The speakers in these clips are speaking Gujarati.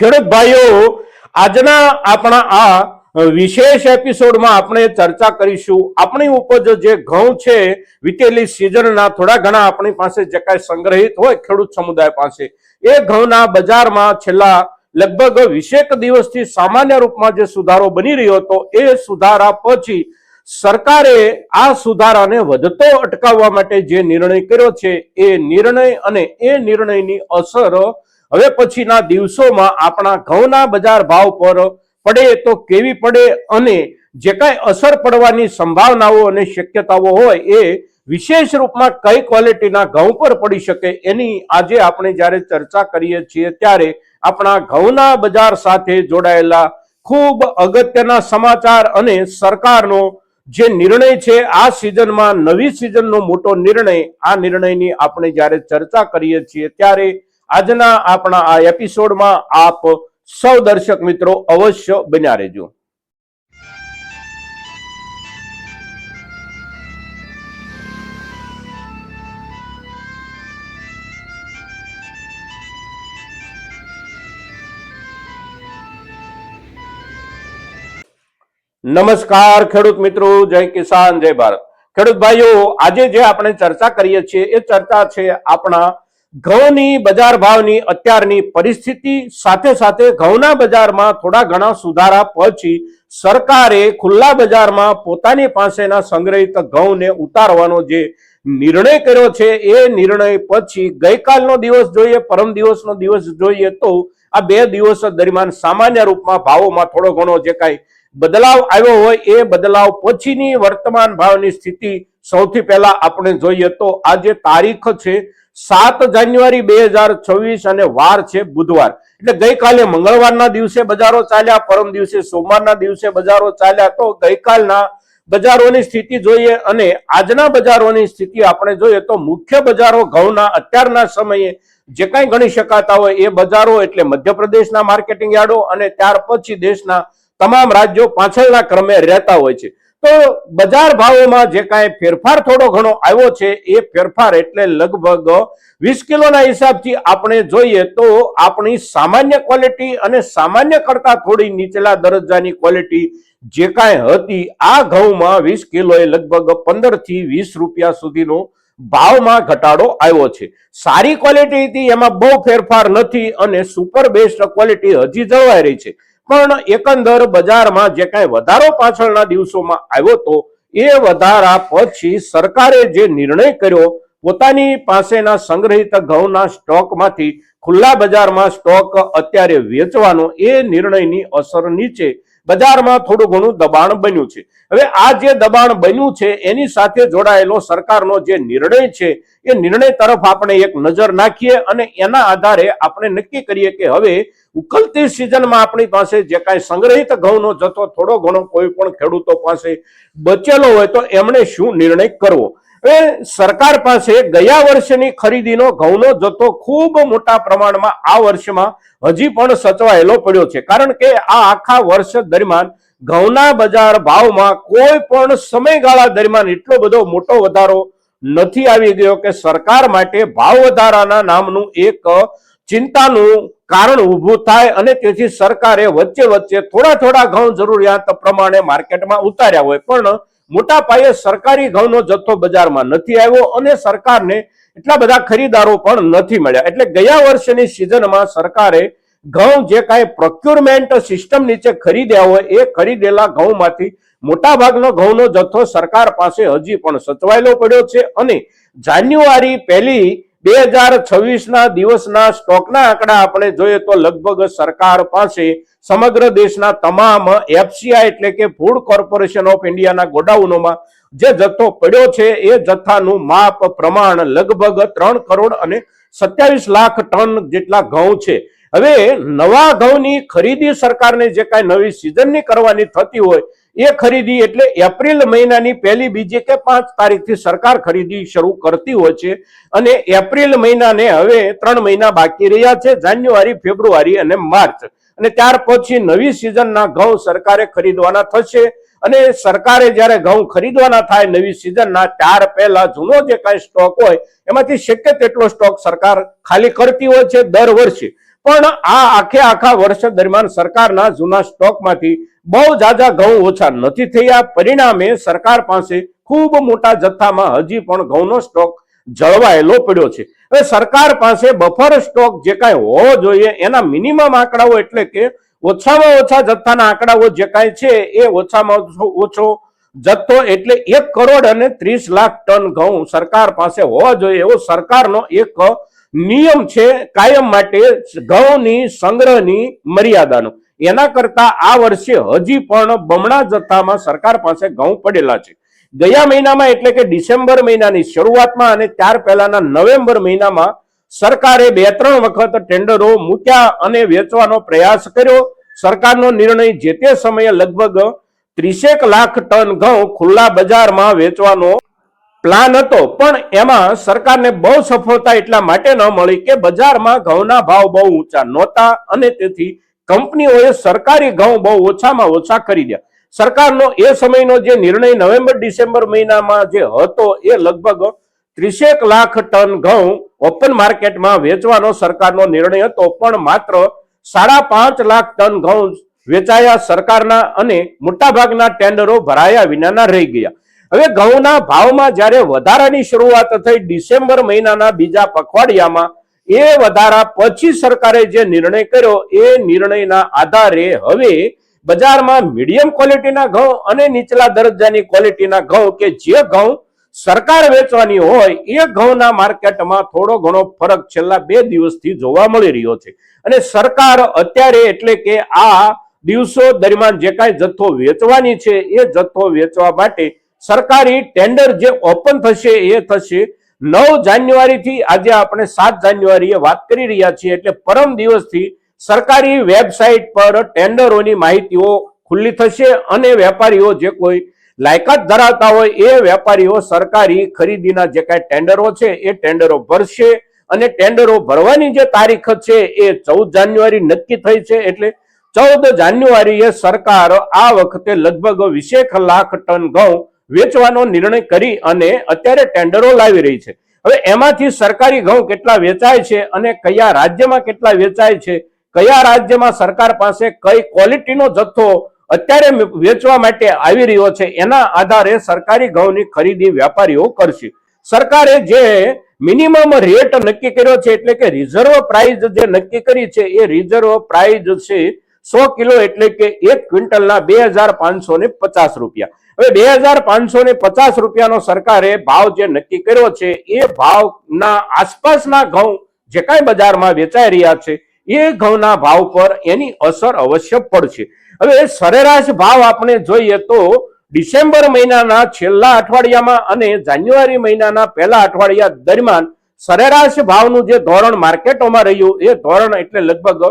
ખેડૂત ભાઈઓ, આજના આપણા આ વિશેષ એપિસોડમાં આપણે ચર્ચા કરીશું આપણી ઉપજ જે ઘઉં છે વીતેલી સિઝનના થોડા ઘણા આપણી પાસે જે કાંઈ સંગ્રહિત હોય ખેડૂત સમુદાય પાસે એ ઘઉંના બજારમાં છેલ્લા લગભગ 20 દિવસથી સામાન્ય રૂપમાં જે સુધારો બની રહ્યો હતો એ સુધારા પછી સરકારે આ સુધારાને વધતો અટકાવવા માટે જે નિર્ણય કર્યો છે એ નિર્ણય અને એ નિર્ણયની અસર હવે પછીના દિવસોમાં આપણા ઘઉંના બજાર ભાવ પર પડે તો કેવી પડે અને જે કાંઈ અસર પડવાની સંભાવનાઓ અને શક્યતાઓ હોય એ વિશેષ રૂપમાં કઈ ક્વોલિટીના ઘઉં પર પડી શકે એની આજે આપણે જ્યારે ચર્ચા કરીએ છીએ ત્યારે આપણા ઘઉંના બજાર સાથે જોડાયેલા ખૂબ અગત્યના સમાચાર અને સરકારનો જે નિર્ણય છે આ સિઝનમાં નવી સિઝનનો મોટો નિર્ણય, આ નિર્ણયની આપણે જ્યારે ચર્ચા કરીએ છીએ ત્યારે આજના આપણા આ એપિસોડમાં આપ સૌ દર્શક મિત્રો અવશ્ય બન્યા રહેજો. નમસ્કાર ખેડૂત મિત્રો, જય કિસાન, જય ભારત. ખેડૂત ભાઈઓ, આજે જે આપણે ચર્ચા કરીએ છીએ એ ચર્ચા છે આપણા ઘઉંની બજાર ભાવની અત્યારની પરિસ્થિતિ સાથે સાથે ઘઉંના બજારમાં થોડા ઘણા સુધારા પછી સરકારે ખુલ્લા બજારમાં પોતાની પાસેના સંગ્રહિત ઘઉંને ઉતારવાનો જે નિર્ણય કર્યો છે એ નિર્ણય પછી ગઈકાલનો દિવસ જોઈએ, પરમ દિવસનો દિવસ જોઈએ તો આ 2 દિવસ દરમિયાન સામાન્ય રૂપમાં ભાવોમાં થોડો ઘણો જે કાંઈ બદલાવ આવ્યો હોય એ બદલાવ પછીની વર્તમાન ભાવની સ્થિતિ સૌથી પહેલા આપણે જોઈએ તો આજે તારીખ છે 7 જાન્યુઆરી 2026 અને વાર છે બુધવાર. એટલે ગઈકાલે મંગળવારના દિવસે બજારો ચાલ્યા, પરમ દિવસે સોમવારના દિવસે બજારો ચાલ્યા. તો ગઈકાલના બજારોની સ્થિતિ જોઈએ અને આજના બજારોની સ્થિતિ આપણે જોઈએ તો મુખ્ય બજારો ઘઉંના અત્યારના સમયે જે કાંઈ ગણી શકાતા હોય એ બજારો એટલે મધ્યપ્રદેશના માર્કેટિંગ યાર્ડો અને ત્યાર પછી દેશના તમામ રાજ્યો પાછળના ક્રમે રહેતા હોય છે. તો બજાર ભાવોમાં જે કાંઈ ફેરફાર થોડો ઘણો આવ્યો છે એ ફેરફાર એટલે લગભગ 20 કિલોના હિસાબથી આપણે જોઈએ તો આપણી સામાન્ય ક્વોલિટી અને સામાન્ય કરતા થોડી નીચલા દરજ્જાની ક્વોલિટી જે કાંઈ હતી આ ઘઉંમાં 20 કિલોએ લગભગ 15 થી 20 રૂપિયા સુધીનો ભાવમાં ઘટાડો આવ્યો છે. સારી ક્વોલિટી હતી એમાં બહુ ફેરફાર નથી અને સુપર બેસ્ટ ક્વોલિટી હજી જળવાઈ રહી છે. પણ એકંદર બજારમાં જે કાંઈ વધારો પાછળના દિવસોમાં આવ્યો તો એ વધારા પછી સરકારે જે નિર્ણય કર્યો પોતાની પાસેના સંગ્રહિત ઘઉંના સ્ટોકમાંથી ખુલ્લા બજારમાં સ્ટોક અત્યારે વેચવાનો એ નિર્ણયની અસર નીચે બજારમાં થોડું ઘણું દબાણ બન્યું છે. હવે આ જે દબાણ બન્યું છે એની સાથે જોડાયેલો સરકારનો જે નિર્ણય છે એ નિર્ણય તરફ આપણે એક નજર નાખીએ અને એના આધારે આપણે નક્કી કરીએ કે હવે ઉકલતી સિઝનમાં આપણી પાસે જે કાંઈ સંગ્રહિત ઘઉંનો જથ્થો થોડો ઘણો કોઈ પણ ખેડૂતો પાસે બચેલો હોય તો એમણે શું નિર્ણય કરવો. હવે સરકાર પાસે ગયા વર્ષની ખરીદીનો ઘઉંનો જથ્થો ખૂબ મોટા પ્રમાણમાં આ વર્ષમાં હજી પણ સચવાયેલો પડ્યો છે. કારણ કે આ આખા વર્ષ દરમિયાન ઘઉંના બજાર ભાવમાં કોઈ પણ સમયગાળા દરમિયાન એટલો બધો મોટો વધારો નથી આવી ગયો કે સરકાર માટે ભાવ વધારાના નામનું એક ચિંતાનું કારણ ઊભું થાય અને તેથી સરકારે વચ્ચે વચ્ચે થોડા ઘઉં જરૂરિયાત પ્રમાણે માર્કેટમાં ઉતાર્યા હોય પણ મોટા પાયે સરકારી ઘઉંનો જથ્થો બજારમાં નથી આવ્યો અને સરકારને એટલા બધા ખરીદારો પણ નથી મળ્યા. એટલે ગયા વર્ષની સિઝનમાં સરકારે ઘઉં જે કાંઈ પ્રોક્યુરમેન્ટ સિસ્ટમ નીચે ખરીદ્યા હોય એ ખરીદેલા ઘઉંમાંથી મોટા ભાગનો ઘઉંનો જથ્થો સરકાર પાસે હજી પણ સચવાયેલો પડ્યો છે અને જાન્યુઆરી 1 2026ના દિવસના સ્ટોકના આંકડા આપણે જોઈએ તો લગભગ સરકાર પાસે સમગ્ર દેશના તમામ એફસીઆઈ એટલે કે ફૂડ કોર્પોરેશન ઓફ ઇન્ડિયાના ગોડાઉનોમાં જે જથ્થો પડ્યો છે એ જથ્થાનું માપ પ્રમાણ લગભગ 3 કરોડ અને 27 લાખ ટન જેટલા ઘઉં છે. હવે નવા ઘઉંની ખરીદી સરકારને જે કાંઈ નવી સિઝનની કરવાની થતી હોય એ ખરીદી એટલે એપ્રિલ મહિનાની 1, 2 કે 5 તારીખથી સરકાર ખરીદી શરૂ કરતી હોય છે અને એપ્રિલ મહિનાને હવે 3 મહિના બાકી રહ્યા છે, જાન્યુઆરી, ફેબ્રુઆરી અને માર્ચ. અને ત્યાર પછી નવી સિઝનના ઘઉં સરકારે ખરીદવાના થશે અને સરકારે જ્યારે ઘઉં ખરીદવાના થાય નવી સિઝનના ત્યાર પહેલા જૂનો જે કાંઈ સ્ટોક હોય એમાંથી શક્ય તેટલો સ્ટોક સરકાર ખાલી કરતી હોય છે દર વર્ષે. પણ આ આખા વર્ષ દરમિયાન સરકારના જૂના સ્ટોકમાંથી બહુ જાજા ઘઉં ઓછા નથી થયા. પરિણામે સરકાર પાસે ખૂબ મોટા જથ્થામાં હજી પણ ઘઉંનો સ્ટોક જળવાયેલો પડ્યો છે. હવે સરકાર પાસે બફર સ્ટોક જે કાંઈ હોવો જોઈએ એના મિનિમમ આંકડાઓ એટલે કે ઓછામાં ઓછા જથ્થાના આંકડાઓ જે કાંઈ છે એ ઓછામાં ઓછો જથ્થો એટલે 1,30,00,000 ટન ઘઉં સરકાર પાસે હોવા જોઈએ એવો સરકારનો એક નિયમ છે કાયમ માટે ઘઉંની સંગ્રહની મર્યાદાનો. એના કરતા આ વર્ષે હજી પણ બમણા જથ્થામાં સરકાર પાસે ઘઉં પડેલા છે. ગયા મહિનામાં એટલે કે ડિસેમ્બર મહિનાની શરૂઆતમાં અને ત્યાર પહેલાના નવેમ્બર મહિનામાં સરકારે 2-3 વખત ટેન્ડરો મૂક્યા અને વેચવાનો પ્રયાસ કર્યો. સરકારનો નિર્ણય જે તે સમયે લગભગ 30 લાખ ટન ઘઉં ખુલ્લા બજારમાં વેચવાનો પ્લાન હતો, પણ એમાં સરકારને બહુ સફળતા એટલા માટે ન મળી કે બજારમાં ઘઉંના ભાવ બહુ ઊંચા નહોતા અને તેથી કંપનીઓએ સરકારી ઘઉં બહુ ઓછામાં ઓછા ખરીદ્યા. સરકારનો એ સમયનો જે નિર્ણય નવેમ્બર ડિસેમ્બર મહિનામાં જે હતો એ લગભગ 30 લાખ ટન ઘઉં ઓપન માર્કેટમાં વેચવાનો સરકારનો નિર્ણય હતો, પણ માત્ર 5.5 લાખ ટન ઘઉં વેચાયા સરકારના અને મોટાભાગના ટેન્ડરો ભરાયા વિનાના રહી ગયા. હવે ઘઉંના ભાવમાં જ્યારે વધારાની શરૂઆત થઈ ડિસેમ્બર મહિનાના બીજા પખવાડિયામાં, એ વધારા પછી સરકારે જે નિર્ણય કર્યો એ નિર્ણયના આધારે હવે બજારમાં મીડિયમ ક્વોલિટીના ઘઉં અને નીચલા દરજ્જાની ક્વોલિટીના ઘઉં કે જે ઘઉં સરકાર વેચવાની હોય એ ઘઉંના માર્કેટમાં થોડો ઘણો ફરક છેલ્લા 2 દિવસથી જોવા મળી રહ્યો છે. અને સરકાર અત્યારે એટલે કે આ દિવસો દરમિયાન જે કાંઈ જથ્થો વેચવાની છે એ જથ્થો વેચવા માટે સરકારી ટેન્ડર જે ઓપન થશે એ થશે 9 જાન્યુઆરીથી. આજે આપણે 7 જાન્યુઆરીએ વાત કરી રહ્યા છીએ એટલે પરમ દિવસથી સરકારી વેબસાઇટ પર ટેન્ડરોની માહિતીઓ ખુલ્લી થશે અને વેપારીઓ જે કોઈ લાયકાત ધરાવતા હોય એ વેપારીઓ સરકારી ખરીદીના જે કાંઈ ટેન્ડરો છે એ ટેન્ડરો ભરશે. અને ટેન્ડરો ભરવાની જે તારીખ છે એ 14 જાન્યુઆરી નક્કી થઈ છે. એટલે 14 જાન્યુઆરીએ સરકાર આ વખતે લગભગ 20 લાખ ટન ઘઉં વેચવાનો નિર્ણય કરી અને અત્યારે ટેન્ડરો લાવી રહી છે. હવે એમાંથી સરકારી ઘઉં કેટલા વેચાય છે અને કયા રાજ્યમાં કેટલા વેચાય છે, કયા રાજ્યમાં સરકાર પાસે કઈ ક્વોલિટીનો જથ્થો અત્યારે વેચવા માટે આવી રહ્યો છે, એના આધારે સરકારી ઘઉંની ખરીદી વેપારીઓ કરશે. સરકારે જે મિનિમમ રેટ નક્કી કર્યો છે એટલે કે રિઝર્વ પ્રાઇસ જે નક્કી કરી છે એ રિઝર્વ પ્રાઇસ છે 100 કિલો એટલે કે 1 ક્વિન્ટલના 2,550 રૂપિયા. હવે 2,550 રૂપિયાનો સરકારે ભાવ જે નક્કી કર્યો છે એ ભાવના આસપાસના ઘઉં જે કાંઈ બજારમાં વેચાઈ રહ્યા છે એ ઘઉંના ભાવ પર એની અસર અવશ્ય પડશે. હવે સરેરાશ ભાવ આપણે જોઈએ તો ડિસેમ્બર મહિનાના છેલ્લા અઠવાડિયામાં અને જાન્યુઆરી મહિનાના પહેલા અઠવાડિયા દરમિયાન સરેરાશ ભાવનું જે ધોરણ માર્કેટોમાં રહ્યું એ ધોરણ એટલે લગભગ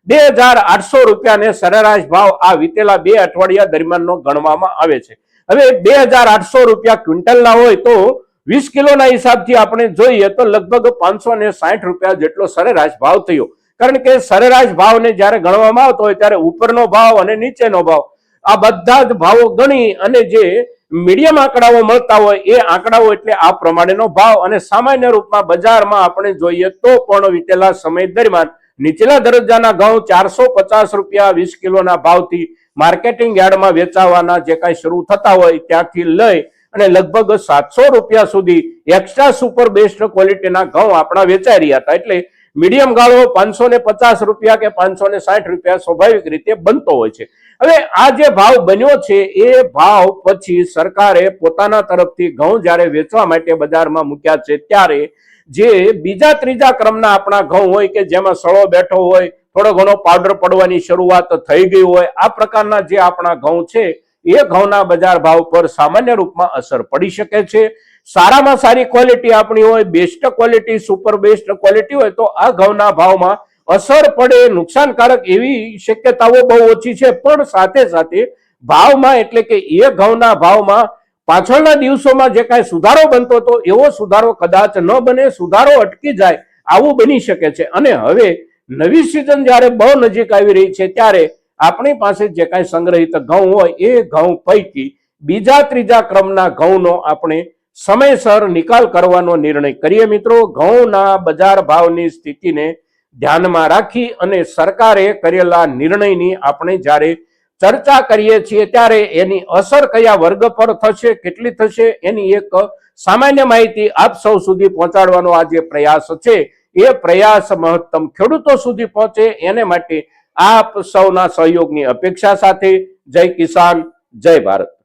2,800 રૂપિયાને સરેરાશ ભાવ આ વીતેલા 2 અઠવાડિયા દરમિયાનનો ગણવામાં આવે છે. હવે 2,800 રૂપિયા ક્વિન્ટલના હોય તો 20 કિલોના હિસાબથી આપણે જોઈએ તો લગભગ 560 રૂપિયા જેટલો સરેરાશ ભાવ થયો. કારણ કે સરેરાશ ભાવને જ્યારે ગણવામાં આવતો હોય ત્યારે ઉપરનો ભાવ અને નીચેનો ભાવ આ બધા જ ભાવો ગણી અને જે મીડિયમ આંકડાઓ મળતા હોય એ આંકડાઓ એટલે આ પ્રમાણેનો ભાવ. અને સામાન્ય રૂપમાં બજારમાં આપણે જોઈએ તો પણ વીતેલા સમય દરમિયાન નીચલા દરજ્જાના ઘઉં 450 રૂપિયા 20 કિલોના ભાવથી માર્કેટિંગ યાર્ડમાં વેચાવાના જે કાંઈ શરૂ થતા હોય ત્યાંથી લઈ અને લગભગ 700 રૂપિયા સુધી એક્સ્ટ્રા સુપર બેસ્ટ ક્વોલિટીના ઘઉં આપણા વેચાઈ રહ્યા હતા. એટલે મીડિયમ ગાળો 550 રૂપિયા કે 560 રૂપિયા સ્વાભાવિક રીતે બનતો હોય છે. હવે આ જે ભાવ બન્યો છે એ ભાવ પછી સરકારે પોતાના તરફથી ઘઉં જ્યારે વેચવા માટે બજારમાં મૂક્યા છે ત્યારે જે બીજા ત્રીજા ક્રમના આપણા ઘઉં હોય કે જેમાં સળો બેઠો હોય, થોડો ઘણો પાવડર પડવાની શરૂઆત થઈ ગઈ હોય, આ પ્રકારના જે આપણા ઘઉં છે એ ઘઉંના બજાર ભાવ પર સામાન્ય રૂપમાં અસર પડી શકે છે. સારામાં સારી ક્વોલિટી આપણી હોય, best quality, super best quality હોય તો આ ઘઉંના ભાવમાં અસર પડે, નુકસાનકારક એવી શક્યતાઓ બહુ ઓછી છે. પણ સાથે સાથે ભાવમાં એટલે કે એ ઘઉંના ભાવમાં પાછળના દિવસોમાં જે કાંઈ સુધારો બનતો હતો એવો સુધારો કદાચ ન બને, સુધારો અટકી જાય આવું બની શકે છે. અને હવે નવી સિઝન જ્યારે બહુ નજીક આવી રહી છે ત્યારે આપણી પાસે જે કાંઈ સંગ્રહિત ઘઉં હોય એ ઘઉં પૈકી બીજા ત્રીજા ક્રમના ઘઉંનો આપણે સમયસર નિકાલ કરવાનો નિર્ણય કરીએ. મિત્રો, ઘઉંના બજાર ભાવની સ્થિતિને ધ્યાનમાં રાખી અને સરકારે કરેલા નિર્ણયની આપણે જ્યારે ચર્ચા કરીએ છીએ ત્યારે એની અસર કયા વર્ગ પર થશે, કેટલી થશે, એની એક સામાન્ય માહિતી આપ સૌ સુધી પહોંચાડવાનો આ જે પ્રયાસ છે એ પ્રયાસ મહત્તમ ખેડૂતો સુધી પહોંચે એને માટે આપ સૌના સહયોગની અપેક્ષા સાથે જય કિસાન, જય ભારત.